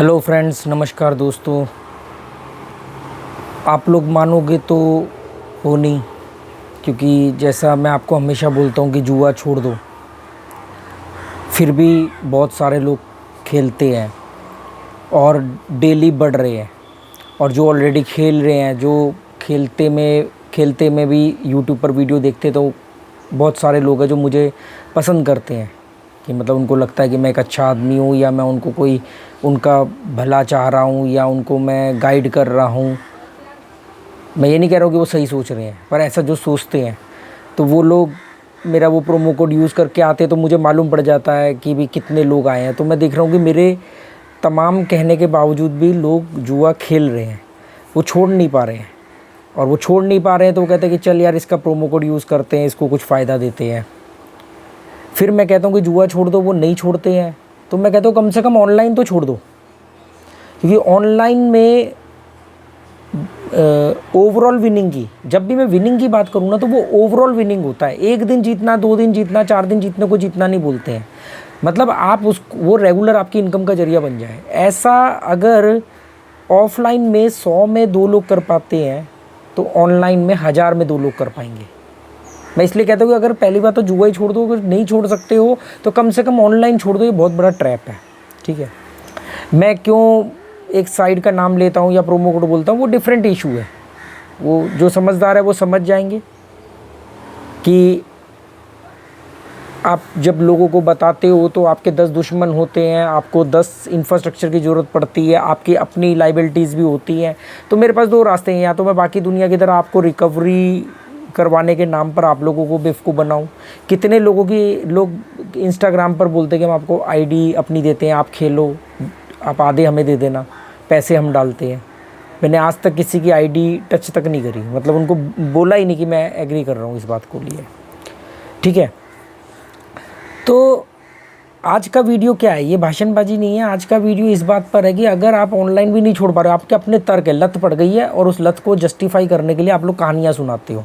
Hello friends, नमस्कार दोस्तों। आप लोग मानोगे तो हो नहीं, क्योंकि जैसा मैं आपको हमेशा बोलता हूँ कि जुआ छोड़ दो, फिर भी बहुत सारे लोग खेलते हैं और डेली बढ़ रहे हैं। और जो ऑलरेडी खेल रहे हैं, जो खेलते में भी यूट्यूब पर वीडियो देखते, तो बहुत सारे लोग हैं जो मुझे पसंद करते हैं कि मतलब उनको लगता है कि मैं एक अच्छा आदमी हूँ, या मैं उनको कोई उनका भला चाह रहा हूँ, या उनको मैं गाइड कर रहा हूँ। मैं ये नहीं कह रहा हूँ कि वो सही सोच रहे हैं, पर ऐसा जो सोचते हैं तो वो लोग मेरा वो प्रोमो कोड यूज़ करके आते, तो मुझे मालूम पड़ जाता है कि भी कितने लोग आए हैं। तो मैं देख रहा हूँ कि मेरे तमाम कहने के बावजूद भी लोग जुआ खेल रहे हैं, वो छोड़ नहीं पा रहे हैं। और वो छोड़ नहीं पा रहे हैं तो वो कहते हैं कि चल यार, इसका प्रोमो कोड यूज़ करते हैं, इसको कुछ फ़ायदा देते हैं। फिर मैं कहता हूँ कि जुआ छोड़ दो, वो नहीं छोड़ते हैं। तो मैं कहता हूँ कम से कम ऑनलाइन तो छोड़ दो, क्योंकि ऑनलाइन में ओवरऑल विनिंग की, जब भी मैं विनिंग की बात करूँ ना, तो वो ओवरऑल विनिंग होता है। एक दिन जीतना, 2 दिन जीतना, 4 दिन जीतने को जीतना नहीं बोलते हैं। मतलब आप वो रेगुलर आपकी इनकम का जरिया बन जाए। ऐसा अगर ऑफलाइन में 100 में 2 लोग कर पाते हैं, तो ऑनलाइन में 1000 में 2 लोग कर पाएंगे। मैं इसलिए कहता हूँ कि अगर पहली बात तो जुआ ही छोड़ दो, अगर नहीं छोड़ सकते हो तो कम से कम ऑनलाइन छोड़ दो। ये बहुत बड़ा ट्रैप है, ठीक है। मैं क्यों एक साइट का नाम लेता हूँ या प्रोमो कोड बोलता हूँ, वो डिफरेंट इशू है। वो जो समझदार है वो समझ जाएंगे कि आप जब लोगों को बताते हो तो आपके 10 दुश्मन होते हैं, आपको 10 इंफ्रास्ट्रक्चर की ज़रूरत पड़ती है, आपकी अपनी लाइबिलिटीज़ भी होती हैं। तो मेरे पास 2 रास्ते हैं, या तो मैं बाकी दुनिया की तरह आपको रिकवरी करवाने के नाम पर आप लोगों को बेवकूफ़ बनाऊं। कितने लोग इंस्टाग्राम पर बोलते हैं कि हम आपको आईडी अपनी देते हैं, आप खेलो, आप आधे हमें दे देना, पैसे हम डालते हैं। मैंने आज तक किसी की आईडी टच तक नहीं करी, मतलब उनको बोला ही नहीं कि मैं एग्री कर रहा हूँ इस बात को लिए, ठीक है। तो आज का वीडियो क्या है, ये भाषणबाजी नहीं है। आज का वीडियो इस बात पर है कि अगर आप ऑनलाइन भी नहीं छोड़ पा रहे हो, आपके अपने तर्क है, लत पड़ गई है, और उस लत को जस्टिफाई करने के लिए आप लोग कहानियाँ सुनाते हो,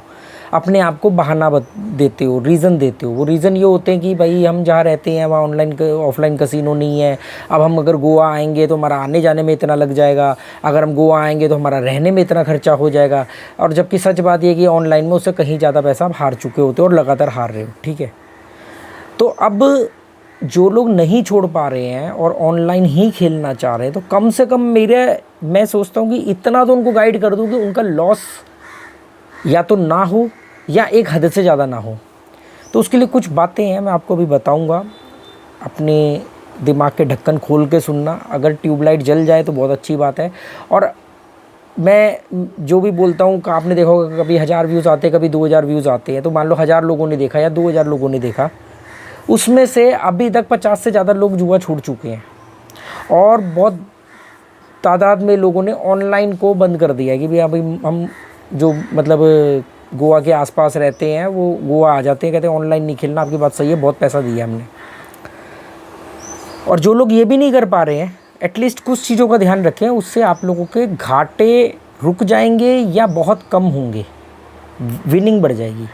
अपने आप को बहाना देते हो, रीज़न देते हो। वो रीज़न ये होते हैं कि भाई हम जहाँ रहते हैं वहाँ ऑफलाइन कसिनो नहीं है, अब हम अगर गोवा आएंगे तो हमारा आने जाने में इतना लग जाएगा, अगर हम गोवा आएंगे तो हमारा रहने में इतना खर्चा हो जाएगा। और जबकि सच बात ये कि ऑनलाइन में उससे कहीं ज़्यादा पैसा आप हार चुके होते हो और लगातार हार रहे हो, ठीक है। तो अब जो लोग नहीं छोड़ पा रहे हैं और ऑनलाइन ही खेलना चाह रहे हैं, तो कम से कम मैं सोचता हूँ कि इतना तो उनको गाइड कर दूँ कि उनका लॉस या तो ना हो या एक हद से ज़्यादा ना हो। तो उसके लिए कुछ बातें हैं, मैं आपको अभी बताऊँगा। अपने दिमाग के ढक्कन खोल के सुनना। अगर ट्यूबलाइट जल जाए तो बहुत अच्छी बात है। और मैं जो भी बोलता हूँ, आपने देखा होगा कभी 1000 व्यूज़ आते हैं, कभी 2000 व्यूज़ आते हैं। तो मान लो 1000 लोगों ने देखा या 2000 लोगों ने देखा, उसमें से अभी तक 50 से ज़्यादा लोग जुआ छोड़ चुके हैं, और बहुत तादाद में लोगों ने ऑनलाइन को बंद कर दिया है कि भाई अभी हम जो मतलब गोवा के आसपास रहते हैं वो गोवा आ जाते हैं, कहते हैं ऑनलाइन नहीं खेलना। आपकी बात सही है, बहुत पैसा दिया हमने। और जो लोग ये भी नहीं कर पा रहे हैं, एटलीस्ट कुछ चीज़ों का ध्यान रखें, उससे आप लोगों के घाटे रुक जाएंगे या बहुत कम होंगे, विनिंग बढ़ जाएगी।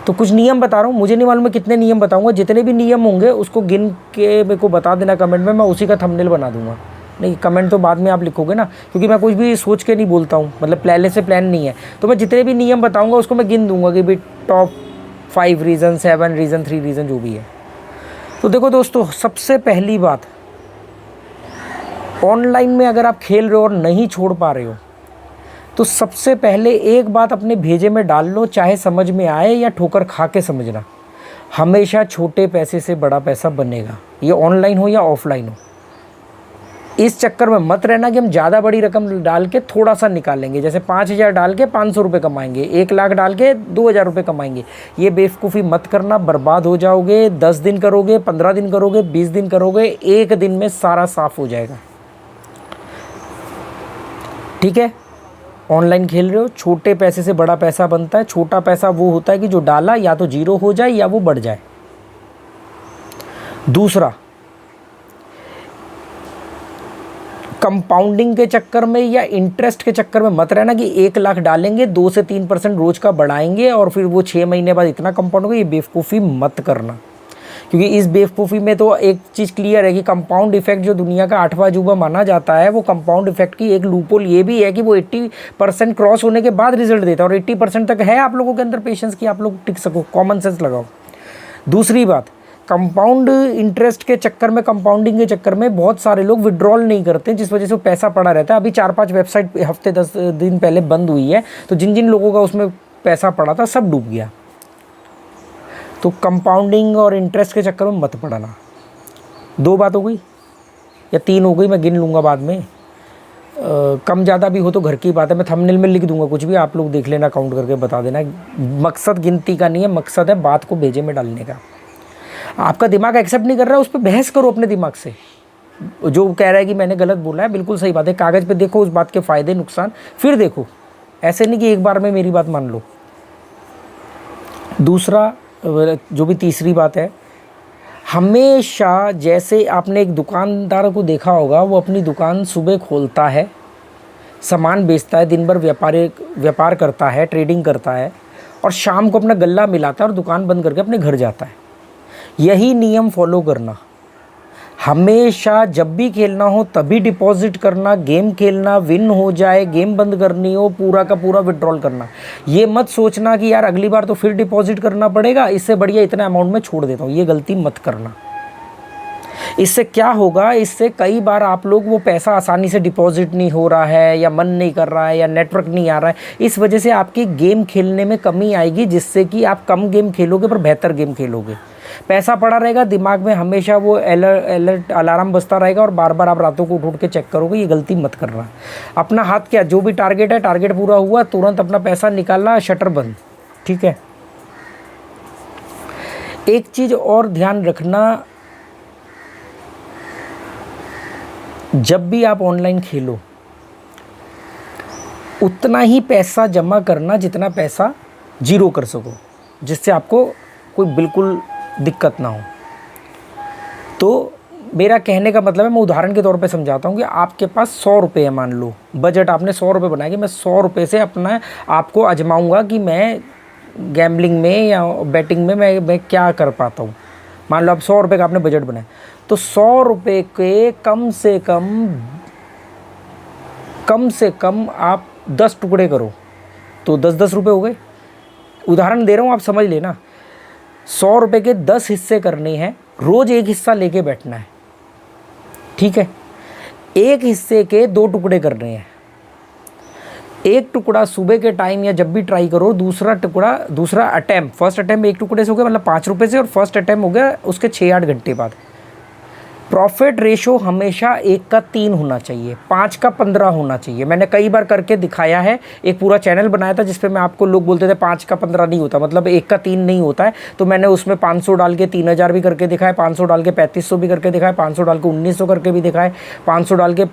तो कुछ नियम बता रहा हूँ, मुझे नहीं मालूम मैं कितने नियम बताऊँगा। जितने भी नियम होंगे उसको गिन के मेरे को बता देना कमेंट में, मैं उसी का थंबनेल बना दूँगा। नहीं, कमेंट तो बाद में आप लिखोगे ना, क्योंकि मैं कुछ भी सोच के नहीं बोलता हूँ, मतलब पहले से प्लान नहीं है। तो मैं जितने भी नियम बताऊँगा उसको मैं गिन दूँगा कि भाई टॉप 5 रीज़न, 7 रीज़न, 3 रीज़न जो भी है। तो देखो दोस्तों, सबसे पहली बात, ऑनलाइन में अगर आप खेल रहे हो और नहीं छोड़ पा रहे हो, तो सबसे पहले एक बात अपने भेजे में डाल लो, चाहे समझ में आए या ठोकर खा के समझना, हमेशा छोटे पैसे से बड़ा पैसा बनेगा, ये ऑनलाइन हो या ऑफलाइन हो। इस चक्कर में मत रहना कि हम ज़्यादा बड़ी रकम डाल के थोड़ा सा निकालेंगे, जैसे 5000 डाल के 500 रुपये कमाएंगे, 1 लाख डाल के 2000 रुपये कमाएंगे। ये बेवकूफ़ी मत करना, बर्बाद हो जाओगे। 10 दिन करोगे, 15 दिन करोगे, 20 दिन करोगे, 1 दिन में सारा साफ हो जाएगा, ठीक है। ऑनलाइन खेल रहे हो, छोटे पैसे से बड़ा पैसा बनता है। छोटा पैसा वो होता है कि जो डाला या तो 0 हो जाए या वो बढ़ जाए। दूसरा, कंपाउंडिंग के चक्कर में या इंटरेस्ट के चक्कर में मत रहना कि 1 लाख डालेंगे, 2 से 3% रोज का बढ़ाएंगे और फिर वो 6 महीने बाद इतना कंपाउंड होगा। ये बेवकूफ़ी मत करना, क्योंकि इस बेवकूफ़ी में तो एक चीज़ क्लियर है कि कंपाउंड इफेक्ट जो दुनिया का 8वां अजूबा माना जाता है, वो कंपाउंड इफेक्ट की एक लूपहोल ये भी है कि वो 80% क्रॉस होने के बाद रिजल्ट देता है, और 80% तक है आप लोगों के अंदर पेशेंस की आप लोग टिक सको, कॉमन सेंस लगाओ। दूसरी बात, कंपाउंड इंटरेस्ट के चक्कर में, कंपाउंडिंग के चक्कर में बहुत सारे लोग विड्रॉल नहीं करते, जिस वजह से वो पैसा पड़ा रहता है। अभी 4-5 वेबसाइट हफ्ते 10 दिन पहले बंद हुई है, तो जिन जिन लोगों का उसमें पैसा पड़ा था सब डूब गया। तो कंपाउंडिंग और इंटरेस्ट के चक्कर में मत पड़ना। 2 बात हो गई या 3 हो गई, मैं गिन लूँगा बाद में। कम ज़्यादा भी हो तो घर की बात है, मैं थंबनेल में लिख दूंगा, कुछ भी आप लोग देख लेना, काउंट करके बता देना। मकसद गिनती का नहीं है, मकसद है बात को भेजे में डालने का। आपका दिमाग एक्सेप्ट नहीं कर रहा है, उस पर बहस करो अपने दिमाग से। जो कह रहा है कि मैंने गलत बोला है, बिल्कुल सही बात है, कागज़ पे देखो उस बात के फ़ायदे नुकसान, फिर देखो। ऐसे नहीं कि एक बार में मेरी बात मान लो। दूसरा, जो भी तीसरी बात है, हमेशा जैसे आपने एक दुकानदार को देखा होगा, वो अपनी दुकान सुबह खोलता है, सामान बेचता है, दिन भर व्यापार करता है, ट्रेडिंग करता है, और शाम को अपना गल्ला मिलाता है और दुकान बंद करके अपने घर जाता है। यही नियम फॉलो करना। हमेशा जब भी खेलना हो तभी डिपॉजिट करना, गेम खेलना, विन हो जाए, गेम बंद करनी हो, पूरा का पूरा विड्रॉल करना। ये मत सोचना कि यार अगली बार तो फिर डिपॉजिट करना पड़ेगा, इससे बढ़िया इतना अमाउंट में छोड़ देता हूँ। ये गलती मत करना। इससे क्या होगा, इससे कई बार आप लोग वो पैसा आसानी से डिपॉजिट नहीं हो रहा है, या मन नहीं कर रहा है, या नेटवर्क नहीं आ रहा है, इस वजह से आपकी गेम खेलने में कमी आएगी, जिससे कि आप कम गेम खेलोगे पर बेहतर गेम खेलोगे। पैसा पड़ा रहेगा दिमाग में, हमेशा वो अलर्ट अलार्म बजता रहेगा, और बार बार आप रातों को उठ के चेक करोगे। ये गलती मत करना। अपना हाथ क्या, जो भी टारगेट है, टारगेट पूरा हुआ तुरंत अपना पैसा निकालना, शटर बंद। ठीक है। एक चीज़ और ध्यान रखना, जब भी आप ऑनलाइन खेलो उतना ही पैसा जमा करना जितना पैसा जीरो कर सको, जिससे आपको कोई बिल्कुल दिक्कत ना हो। तो मेरा कहने का मतलब है, मैं उदाहरण के तौर पे समझाता हूँ कि आपके पास 100 रुपये है, मान लो बजट आपने 100 रुपये बनाया कि मैं 100 रुपये से अपना आपको आजमाऊँगा कि मैं गैम्बलिंग में या बैटिंग में मैं क्या कर पाता हूँ। मान लो आप 100 रुपये का आपने बजट बनाया, तो 100 रुपये के कम से कम आप 10 टुकड़े करो तो 10-10 रुपये हो गए। उदाहरण दे रहा हूँ, आप समझ लेना। 100 रुपये के 10 हिस्से करने हैं, रोज़ एक हिस्सा लेके बैठना है। ठीक है। एक हिस्से के 2 टुकड़े करने हैं। एक टुकड़ा सुबह के टाइम या जब भी ट्राई करो, दूसरा अटैम्प्ट, फर्स्ट अटैम्प्ट 1 टुकड़े से हो गया, मतलब 5 रुपये से, और फर्स्ट अटैम्प्ट हो गया उसके 6-8 घंटे बाद। प्रॉफिट रेशो हमेशा 1 का 3 होना चाहिए, 5 का 15 होना चाहिए। मैंने कई बार करके दिखाया है, एक पूरा चैनल बनाया था जिसपे मैं आपको, लोग बोलते थे 5 का 15 नहीं होता, मतलब 1 का 3 नहीं होता है। तो मैंने उसमें 500 डाल के 3000 भी करके दिखाया, 500 डाल के 3500 भी करके दिखाया, 500 डाल के 1900 करके भी दिखाए, 500 डाल के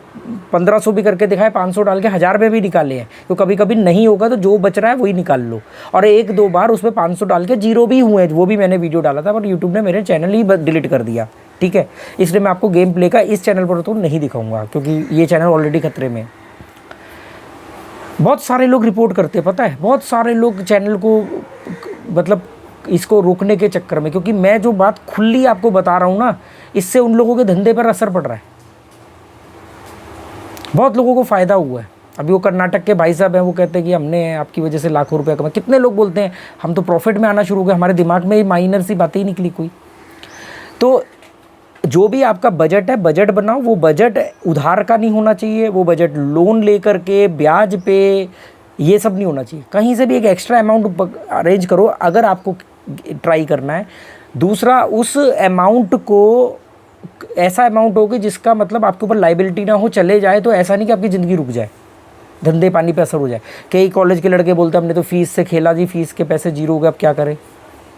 1500 भी करके दिखाए, 500 डाल के 1000 में भी निकाले हैं। तो कभी कभी नहीं होगा तो जो बच रहा है वही निकाल लो। और 1-2 बार उसमें 500 डाल के 0 भी हुए हैं, वो भी मैंने वीडियो डाला था, पर यूट्यूब ने मेरे चैनल ही डिलीट कर दिया। ठीक है। इसलिए मैं आपको गेम प्ले का इस चैनल पर तो नहीं दिखाऊंगा, क्योंकि ये चैनल ऑलरेडी खतरे में है। बहुत सारे लोग रिपोर्ट करते हैं, पता है, बहुत सारे लोग चैनल को, मतलब इसको रोकने के चक्कर में, क्योंकि मैं जो बात खुली आपको बता रहा हूँ ना, इससे उन लोगों के धंधे पर असर पड़ रहा है। बहुत लोगों को फ़ायदा हुआ है। अभी वो कर्नाटक के भाई साहब हैं, वो कहते हैं कि हमने आपकी वजह से लाखों रुपये कमाए। कितने लोग बोलते हैं हम तो प्रॉफिट में आना शुरू हो गए, हमारे दिमाग में माइनर सी बातें ही निकली कोई। तो जो भी आपका बजट है, बजट बनाओ। वो बजट उधार का नहीं होना चाहिए, वो बजट लोन लेकर के ब्याज पे, ये सब नहीं होना चाहिए। कहीं से भी एक एक्स्ट्रा अमाउंट अरेंज करो अगर आपको ट्राई करना है। दूसरा, उस अमाउंट को, ऐसा अमाउंट हो कि जिसका मतलब आपके ऊपर लाइबिलिटी ना हो, चले जाए तो ऐसा नहीं कि आपकी ज़िंदगी रुक जाए, धंधे पानी पे असर हो जाए। कई कॉलेज के लड़के बोलते हैं हमने तो फीस से खेला जी, फीस के पैसे 0 हो गए, अब क्या करें।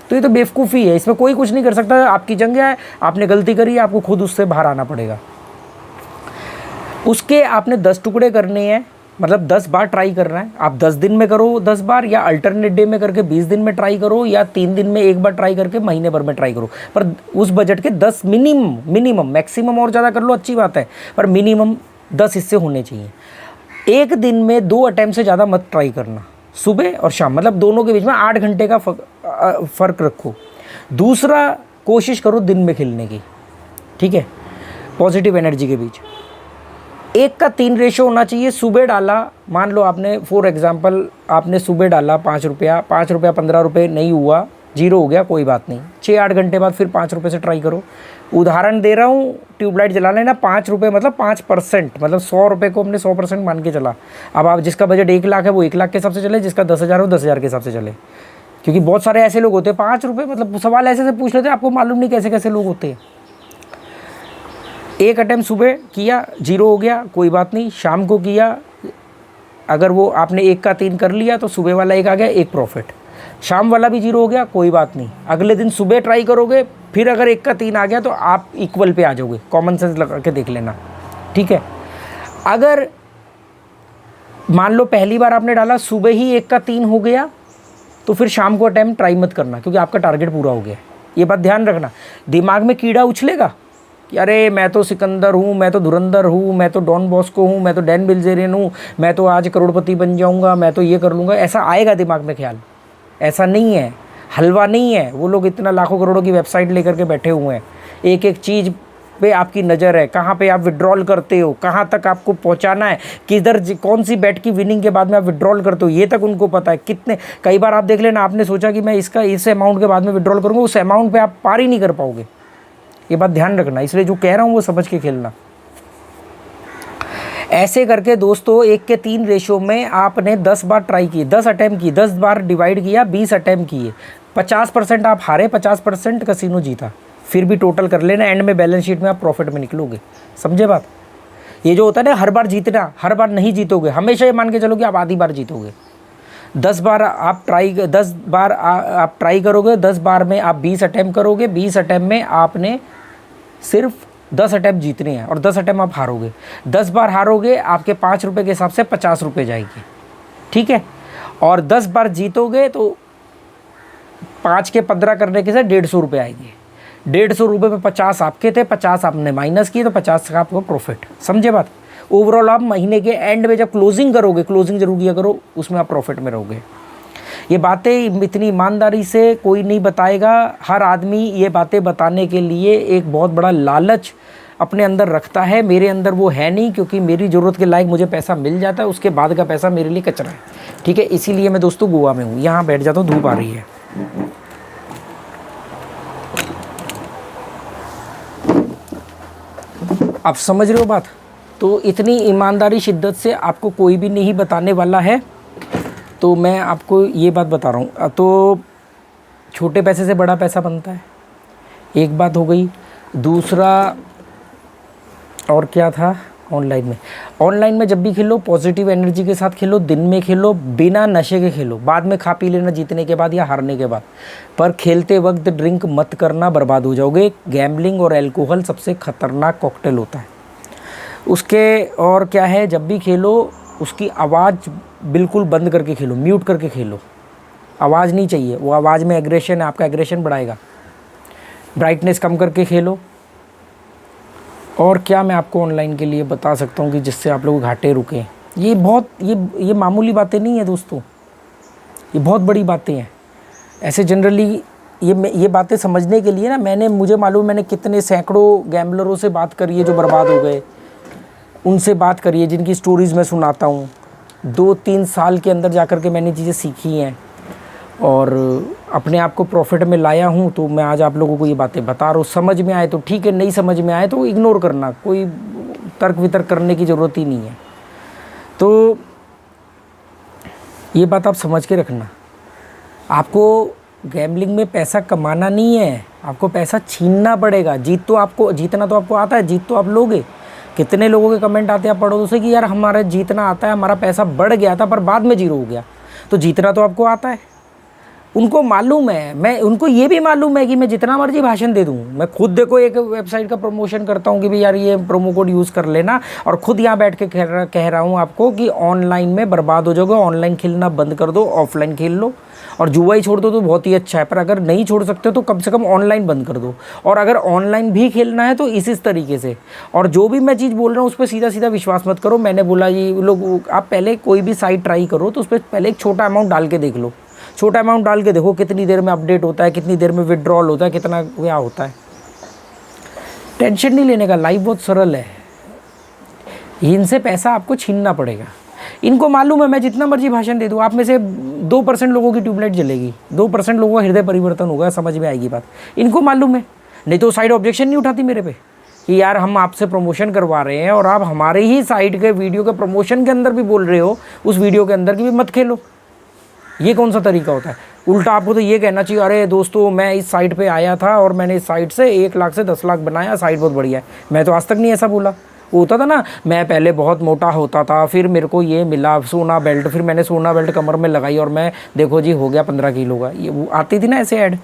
तो ये तो बेवकूफ़ी है, इसमें कोई कुछ नहीं कर सकता। आपकी जंग है, आपने गलती करी है, आपको खुद उससे बाहर आना पड़ेगा। उसके आपने 10 टुकड़े करने हैं, मतलब 10 बार ट्राई करना है। आप 10 दिन में करो 10 बार, या अल्टरनेट डे में करके 20 दिन में ट्राई करो, या 3 दिन में 1 बार ट्राई करके महीने भर में ट्राई करो। पर उस बजट के 10 मिनिमम, मैक्सिमम और ज़्यादा कर लो अच्छी बात है, पर मिनिमम 10 हिस्से होने चाहिए। एक दिन में 2 अटैम्प्ट से ज़्यादा मत ट्राई करना, सुबह और शाम, मतलब दोनों के बीच में 8 घंटे का फ़र्क रखो। दूसरा, कोशिश करो दिन में खेलने की, ठीक है, पॉजिटिव एनर्जी के बीच। 1:3 रेशो होना चाहिए। सुबह डाला, मान लो आपने फॉर एग्जांपल आपने सुबह डाला 5 रुपया, 15 रुपये नहीं हुआ, जीरो हो गया, कोई बात नहीं, 6-8 घंटे बाद फिर 5 रुपये से ट्राई करो। उदाहरण दे रहा हूँ, ट्यूबलाइट जला लेना, 5 रुपये मतलब 5%, मतलब 100 रुपये को हमने 100% मान के चला। अब आप जिसका बजट 1 लाख है वो 1 लाख के हिसाब से चले, जिसका 10,000 है वो 10,000 के हिसाब से चले, क्योंकि बहुत सारे ऐसे लोग होते हैं 5 रुपये मतलब सवाल ऐसे से पूछ लेते हैं, आपको मालूम नहीं कैसे कैसे लोग होते हैं। एक अटैम्प्ट सुबह किया, जीरो हो गया, कोई बात नहीं, शाम को किया, अगर वो आपने 1/3 कर लिया तो सुबह वाला 1 आ गया, 1 प्रॉफिट, शाम वाला भी जीरो हो गया, कोई बात नहीं, अगले दिन सुबह ट्राई करोगे, फिर अगर 1/3 आ गया तो आप इक्वल पे आ जाओगे, कॉमन सेंस लगा के देख लेना, ठीक है। अगर मान लो पहली बार आपने डाला, सुबह ही 1/3 हो गया, तो फिर शाम को अटैम्प्ट ट्राई मत करना, क्योंकि आपका टारगेट पूरा हो गया। ये बात ध्यान रखना, दिमाग में कीड़ा उछलेगा कि अरे मैं तो सिकंदर हूँ, मैं तो धुरंधर हूँ, मैं तो डॉन बॉस्को हूँ, मैं तो डैन बिल्जेरियन हूँ, मैं तो आज करोड़पति बन जाऊँगा, मैं तो ये कर लूँगा, ऐसा आएगा दिमाग में ख्याल। ऐसा नहीं है, हलवा नहीं है। वो लोग इतना लाखों करोड़ों की वेबसाइट लेकर के बैठे हुए हैं, एक एक चीज़ पे आपकी नज़र है, कहाँ पे आप विड्रॉल करते हो, कहाँ तक आपको पहुँचाना है, किधर कौन सी बेट की विनिंग के बाद में आप विड्रॉल करते हो, ये तक उनको पता है। कितने कई बार आप देख लेना, आपने सोचा कि मैं इसका इस अमाउंट के बाद में विड्रॉल करूँगा, उस अमाउंट पे आप पार ही नहीं कर पाओगे। ये बात ध्यान रखना, इसलिए जो कह रहा हूँ वो समझ के खेलना। ऐसे करके दोस्तों 1:3 रेशो में आपने 10 बार ट्राई किए, 10 अटैम्प्ट किए, 10 बार डिवाइड किया, 20 अटैम्प्ट किए, 50% आप हारे, 50% कसिनो जीता, फिर भी टोटल कर लेना, एंड में बैलेंस शीट में आप प्रॉफिट में निकलोगे। समझे बात? ये जो होता है ना हर बार जीतना, हर बार नहीं जीतोगे, हमेशा ये मान के चलो कि आप आधी बार जीतोगे। 10 बार आप ट्राई करोगे, 10 बार में आप 20 अटैम्प्ट करोगे, 20 अटैम्प्ट में आपने सिर्फ 10 अटैम्प्ट जीतने हैं और 10 अटैम्प्ट आप हारोगे। 10 बार हारोगे, आपके 5 रुपये के हिसाब से 50 रुपये जाएगी, ठीक है। और 10 बार जीतोगे तो 5 के 15 करने के साथ 150 रुपये आएंगे। 150 रुपये में 50 आपके थे, 50 आपने माइनस किए, तो 50 का आपको प्रॉफिट। समझे बात? ओवरऑल आप महीने के एंड में जब क्लोजिंग करोगे, क्लोजिंग जरूर किया करो, उसमें आप प्रॉफिट में रहोगे। ये बातें इतनी ईमानदारी से कोई नहीं बताएगा। हर आदमी ये बातें बताने के लिए एक बहुत बड़ा लालच अपने अंदर रखता है, मेरे अंदर वो है नहीं, क्योंकि मेरी ज़रूरत के लायक मुझे पैसा मिल जाता है, उसके बाद का पैसा मेरे लिए कचरा है, ठीक है। इसीलिए मैं दोस्तों गोवा में हूँ, यहाँ बैठ जाता हूँ, धूप आ रही है। आप समझ रहे हो बात? तो इतनी ईमानदारी शिद्दत से आपको कोई भी नहीं बताने वाला है, तो मैं आपको ये बात बता रहा हूँ। तो छोटे पैसे से बड़ा पैसा बनता है, एक बात हो गई। दूसरा और क्या था? ऑनलाइन में जब भी खेलो पॉजिटिव एनर्जी के साथ खेलो, दिन में खेलो, बिना नशे के खेलो, बाद में खा पी लेना जीतने के बाद या हारने के बाद, पर खेलते वक्त ड्रिंक मत करना, बर्बाद हो जाओगे। गैम्बलिंग और अल्कोहल सबसे ख़तरनाक कॉकटेल होता है उसके। और क्या है, जब भी खेलो उसकी आवाज़ बिल्कुल बंद करके खेलो, म्यूट करके खेलो, आवाज़ नहीं चाहिए, वो आवाज़ में एग्रेशन है, आपका एग्रेशन बढ़ाएगा। ब्राइटनेस कम करके खेलो। और क्या मैं आपको ऑनलाइन के लिए बता सकता हूँ कि जिससे आप लोग घाटे रुकें? ये मामूली बातें नहीं है दोस्तों, ये बहुत बड़ी बातें हैं। ऐसे जनरली ये बातें समझने के लिए ना मुझे मालूम, मैंने कितने सैकड़ों गैम्बलरों से बात करी है जो बर्बाद हो गए, उनसे बात करी है, जिनकी स्टोरीज़ मैं सुनाता हूँ। 2-3 साल के अंदर जाकर के मैंने चीज़ें सीखी हैं और अपने आप को प्रॉफिट में लाया हूँ। तो मैं आज आप लोगों को ये बातें बता रहा हूँ। समझ में आए तो ठीक है, नहीं समझ में आए तो इग्नोर करना, कोई तर्क वितर्क करने की ज़रूरत ही नहीं है। तो ये बात आप समझ के रखना, आपको गैम्बलिंग में पैसा कमाना नहीं है, आपको पैसा छीनना पड़ेगा। जीतना तो आपको आता है, जीत तो आप लोगे। कितने लोगों के कमेंट आते हैं, आप पढ़ो उसे कि यार हमारा जीतना आता है, हमारा पैसा बढ़ गया था पर बाद में जीरो हो गया। तो जीतना तो आपको आता है, उनको मालूम है। उनको ये भी मालूम है कि मैं जितना मर्जी भाषण दे दूँ, मैं खुद देखो एक वेबसाइट का प्रमोशन करता हूँ कि भाई यार ये प्रोमो कोड यूज़ कर लेना, और खुद यहाँ बैठ के कह रहा हूँ आपको कि ऑनलाइन में बर्बाद हो जाओगे, ऑनलाइन खेलना बंद कर दो, ऑफलाइन खेल लो। और जुआ ही छोड़ दो तो बहुत ही अच्छा है, पर अगर नहीं छोड़ सकते तो कम से कम ऑनलाइन बंद कर दो। और अगर ऑनलाइन भी खेलना है तो इस तरीके से। और जो भी मैं चीज़ बोल रहा हूँ उस पर सीधा सीधा विश्वास मत करो। मैंने बोला ये लोग, आप पहले कोई भी साइट ट्राई करो तो उस पर पहले एक छोटा अमाउंट डाल के देख लो, छोटा अमाउंट डाल के देखो कितनी देर में अपडेट होता है, कितनी देर में विड्रॉल होता है, कितना क्या होता है। टेंशन नहीं लेने का, लाइफ बहुत सरल है। इनसे पैसा आपको छीनना पड़ेगा। इनको मालूम है मैं जितना मर्जी भाषण दे दूँ, आप में से 2% लोगों की ट्यूबलाइट जलेगी, 2% लोगों का हृदय परिवर्तन होगा, समझ में आएगी बात। इनको मालूम है, नहीं तो साइड ऑब्जेक्शन नहीं उठाती मेरे पे कि यार हम आपसे प्रमोशन करवा रहे हैं और आप हमारे ही साइड के वीडियो के प्रमोशन के अंदर भी बोल रहे हो उस वीडियो के अंदर की भी मत खेलो। ये कौन सा तरीका होता है? उल्टा आपको तो ये कहना चाहिए, अरे दोस्तों मैं इस साइट पे आया था और मैंने इस साइट से 1 लाख से 10 लाख बनाया, साइट बहुत बढ़िया है। मैं तो आज तक नहीं ऐसा बोला। वो होता था ना, मैं पहले बहुत मोटा होता था, फिर मेरे को ये मिला सोना बेल्ट, फिर मैंने सोना बेल्ट कमर में लगाई और मैं देखो जी हो गया 15 किलो का। ये वो आती थी ना ऐसे ऐड।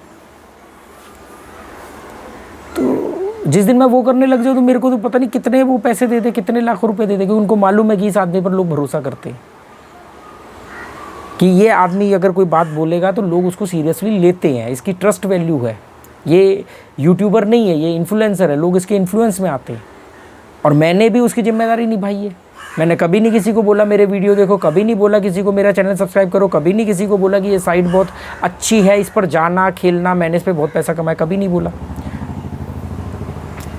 तो जिस दिन मैं वो करने लग जाऊँ तो मेरे को तो पता नहीं कितने वो पैसे दे दे, कितने लाखों रुपए दे दे, क्योंकि उनको मालूम है कि इस आदमी पर लोग भरोसा करते हैं कि ये आदमी अगर कोई बात बोलेगा तो लोग उसको सीरियसली लेते हैं, इसकी ट्रस्ट वैल्यू है। ये यूट्यूबर नहीं है, ये इन्फ्लुएंसर है, लोग इसके इन्फ्लुएंस में आते हैं। और मैंने भी उसकी जिम्मेदारी निभाई है। मैंने कभी नहीं किसी को बोला मेरे वीडियो देखो, कभी नहीं बोला किसी को मेरा चैनल सब्सक्राइब करो, कभी नहीं किसी को बोला कि ये साइट बहुत अच्छी है, इस पर जाना खेलना, मैंने इस पर बहुत पैसा कमाया, कभी नहीं बोला।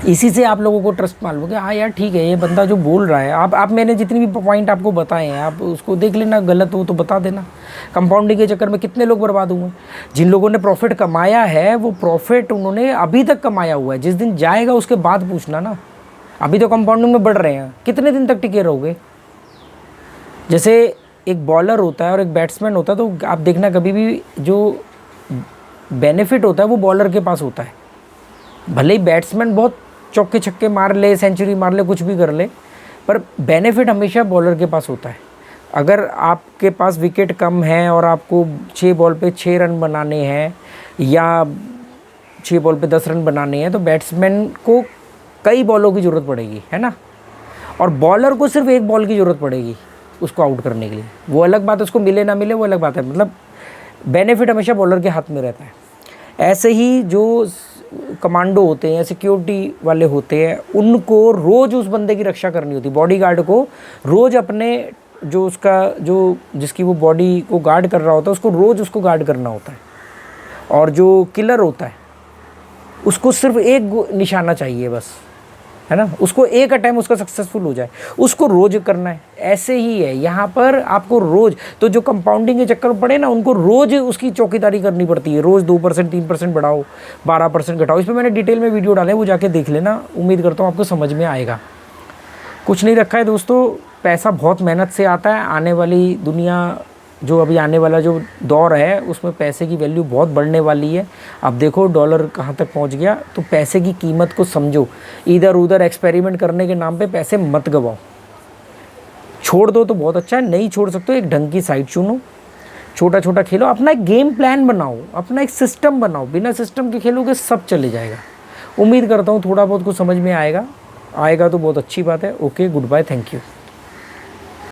इसी से आप लोगों को ट्रस्ट मान लो कि हाँ यार ठीक है, ये बंदा जो बोल रहा है, आप मैंने जितनी भी पॉइंट आपको बताए हैं आप उसको देख लेना, गलत हो तो बता देना। कंपाउंडिंग के चक्कर में कितने लोग बर्बाद हुए। जिन लोगों ने प्रॉफिट कमाया है वो प्रॉफिट उन्होंने अभी तक कमाया हुआ है, जिस दिन जाएगा उसके बाद पूछना ना। अभी तो कंपाउंडिंग में बढ़ रहे हैं, कितने दिन तक टिके रहोगे? जैसे एक बॉलर होता है और एक बैट्समैन होता है, तो आप देखना कभी भी जो बेनिफिट होता है वो बॉलर के पास होता है। भले ही बैट्समैन बहुत चौके छक्के मार ले, सेंचुरी मार ले, कुछ भी कर ले, पर बेनिफिट हमेशा बॉलर के पास होता है। अगर आपके पास विकेट कम है और आपको 6 बॉल पे 6 रन बनाने हैं या 6 बॉल पे 10 रन बनाने हैं, तो बैट्समैन को कई बॉलों की ज़रूरत पड़ेगी, है ना। और बॉलर को सिर्फ 1 बॉल की ज़रूरत पड़ेगी उसको आउट करने के लिए। वो अलग बात है, उसको मिले ना मिले वो अलग बात है, मतलब बेनिफिट हमेशा बॉलर के हाथ में रहता है। ऐसे ही जो कमांडो होते हैं, सिक्योरिटी वाले होते हैं, उनको रोज़ उस बंदे की रक्षा करनी होती है। बॉडीगार्ड को रोज़ अपने जो उसका जो जिसकी वो बॉडी को गार्ड कर रहा होता है उसको रोज़ उसको गार्ड करना होता है। और जो किलर होता है उसको सिर्फ एक निशाना चाहिए बस, है ना, उसको एक अटैम्प्ट उसका सक्सेसफुल हो जाए, उसको रोज़ करना है। ऐसे ही है यहाँ पर आपको रोज़, तो जो कंपाउंडिंग के चक्कर पड़े ना उनको रोज़ उसकी चौकीदारी करनी पड़ती है। रोज़ 2% 3% बढ़ाओ, 12% घटाओ। इस पर मैंने डिटेल में वीडियो डाले, वो जाके देख लेना, उम्मीद करता हूँ आपको समझ में आएगा। कुछ नहीं रखा है दोस्तों, पैसा बहुत मेहनत से आता है। आने वाली दुनिया जो अभी आने वाला जो दौर है उसमें पैसे की वैल्यू बहुत बढ़ने वाली है। अब देखो डॉलर कहाँ तक पहुँच गया, तो पैसे की कीमत को समझो। इधर उधर एक्सपेरिमेंट करने के नाम पे पैसे मत गवाओ। छोड़ दो तो बहुत अच्छा है, नहीं छोड़ सकते हो एक ढंग की साइट चुनो, छोटा छोटा खेलो, अपना एक गेम प्लान बनाओ, अपना एक सिस्टम बनाओ। बिना सिस्टम के खेलोगे सब चले जाएगा। उम्मीद करता हूँ थोड़ा बहुत कुछ समझ में आएगा तो बहुत अच्छी बात है। Okay, goodbye, thank you.